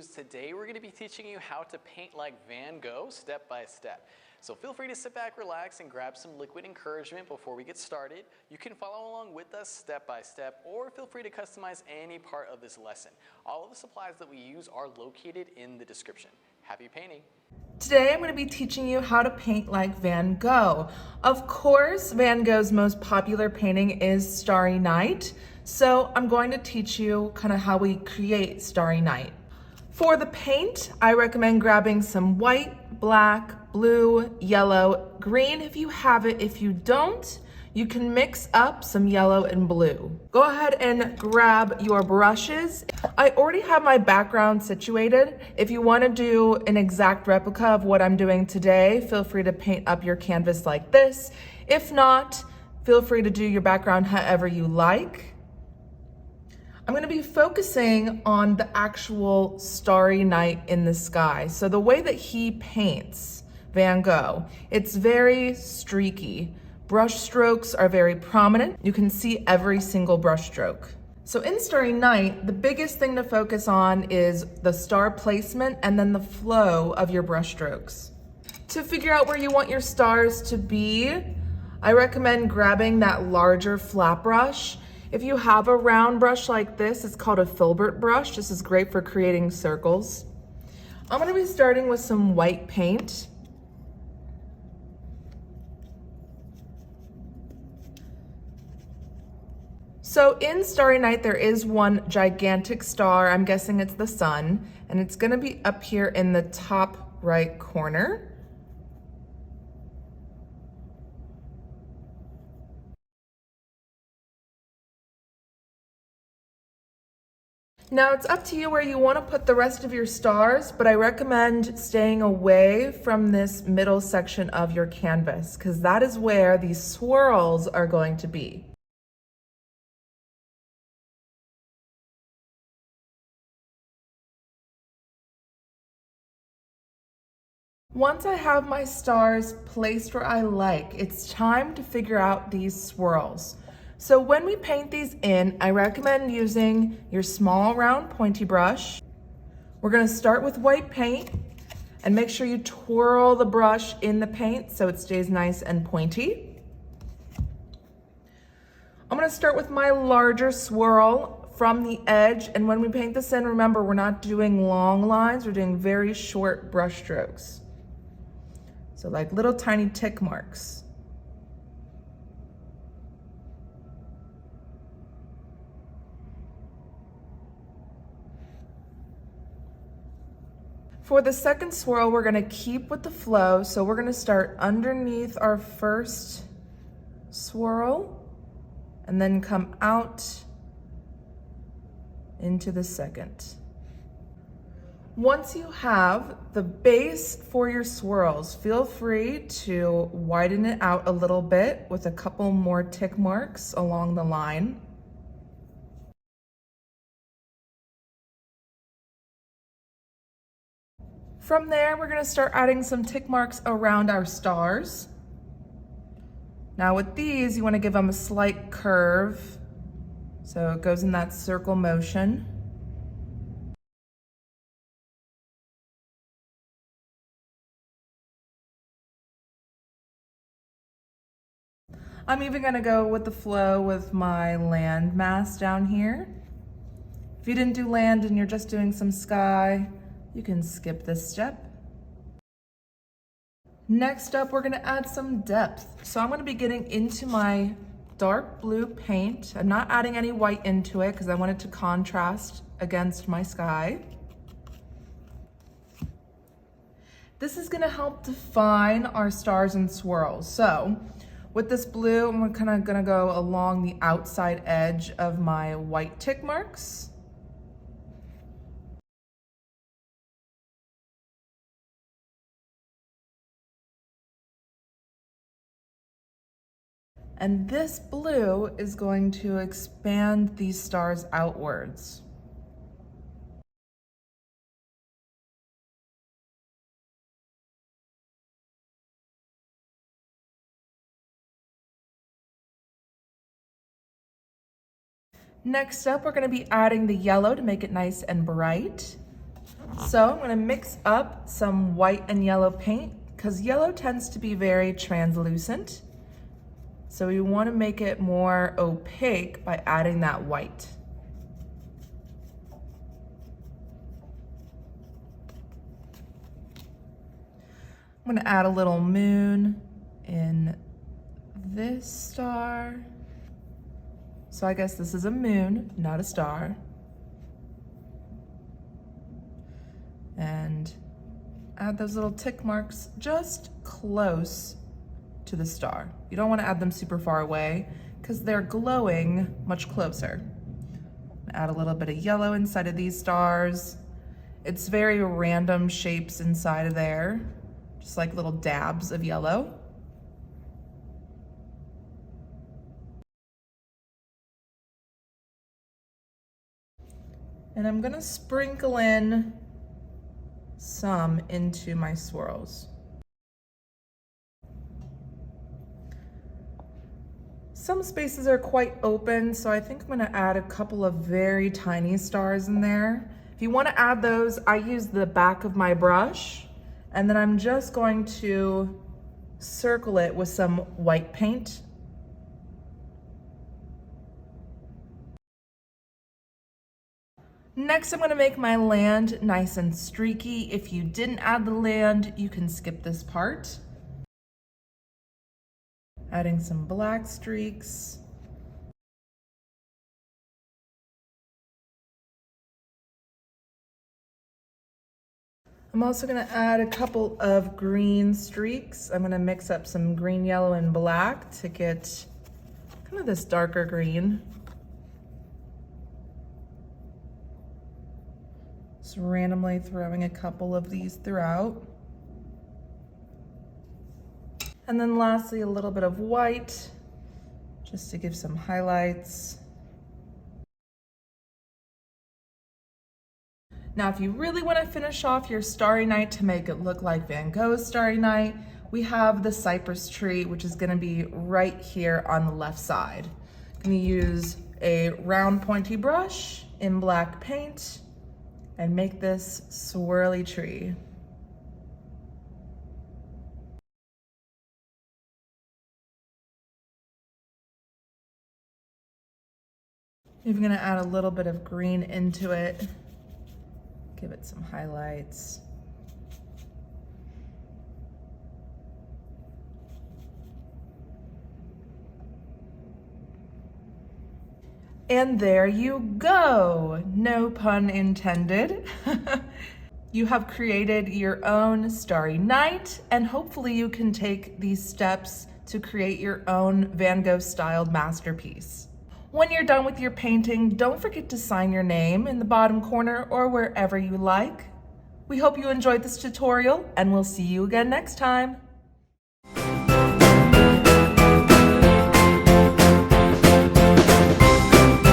Blues. Today we're going to be teaching you how to paint like Van Gogh step by step. So feel free to sit back, relax, and grab some liquid encouragement before we get started. You can follow along with us step by step, or feel free to customize any part of this lesson. All of the supplies that we use are located in the description. Happy painting! Today I'm going to be teaching you how to paint like Van Gogh. Of course, Van Gogh's most popular painting is Starry Night, so I'm going to teach you kind of how we create Starry Night. For the paint, I recommend grabbing some white, black, blue, yellow, green if you have it. If you don't, you can mix up some yellow and blue. Go ahead and grab your brushes. I already have my background situated. If you want to do an exact replica of what I'm doing today, feel free to paint up your canvas like this. If not, feel free to do your background however you like. I'm going to be focusing on the actual starry night in the sky. So the way that he paints, Van Gogh, it's very streaky. Brush strokes are very prominent. You can see every single brush stroke. So in Starry Night, the biggest thing to focus on is the star placement and then the flow of your brush strokes. To figure out where you want your stars to be, I recommend grabbing that larger flat brush. If you have a round brush like this, it's called a filbert brush. This is great for creating circles. I'm going to be starting with some white paint. So in Starry Night, there is one gigantic star. I'm guessing it's the sun, and it's going to be up here in the top right corner. Now it's up to you where you want to put the rest of your stars, but I recommend staying away from this middle section of your canvas because that is where these swirls are going to be. Once I have my stars placed where I like, it's time to figure out these swirls. So when we paint these in, I recommend using your small round pointy brush. We're going to start with white paint and make sure you twirl the brush in the paint so it stays nice and pointy. I'm going to start with my larger swirl from the edge, and when we paint this in, remember we're not doing long lines, we're doing very short brush strokes. So like little tiny tick marks. For the second swirl, we're gonna keep with the flow. So we're gonna start underneath our first swirl and then come out into the second. Once you have the base for your swirls, feel free to widen it out a little bit with a couple more tick marks along the line. From there, we're going to start adding some tick marks around our stars. Now with these, you want to give them a slight curve, so it goes in that circle motion. I'm even going to go with the flow with my land mass down here. If you didn't do land and you're just doing some sky, you can skip this step. Next up, we're gonna add some depth. So I'm gonna be getting into my dark blue paint. I'm not adding any white into it because I want it to contrast against my sky. This is gonna help define our stars and swirls. So with this blue, I'm kind of gonna go along the outside edge of my white tick marks. And this blue is going to expand these stars outwards. Next up, we're going to be adding the yellow to make it nice and bright. So I'm gonna mix up some white and yellow paint because yellow tends to be very translucent. So we wanna make it more opaque by adding that white. I'm gonna add a little moon in this star. So I guess this is a moon, not a star. And add those little tick marks just close to the star. You don't want to add them super far away because they're glowing much closer. Add a little bit of yellow inside of these stars. It's very random shapes inside of there, just like little dabs of yellow. And I'm gonna sprinkle in some into my swirls. Some spaces are quite open, so I think I'm gonna add a couple of very tiny stars in there. If you wanna add those, I use the back of my brush, and then I'm just going to circle it with some white paint. Next, I'm gonna make my land nice and streaky. If you didn't add the land, you can skip this part. Adding some black streaks. I'm also gonna add a couple of green streaks. I'm gonna mix up some green, yellow, and black to get kind of this darker green. Just randomly throwing a couple of these throughout. And then lastly, a little bit of white, just to give some highlights. Now, if you really want to finish off your Starry Night to make it look like Van Gogh's Starry Night, we have the cypress tree, which is going to be right here on the left side. I'm going to use a round pointy brush in black paint and make this swirly tree. Even gonna add a little bit of green into it, give it some highlights. And there you go, no pun intended. You have created your own Starry Night, and hopefully you can take these steps to create your own Van Gogh styled masterpiece. When you're done with your painting, don't forget to sign your name in the bottom corner or wherever you like. We hope you enjoyed this tutorial, and we'll see you again next time.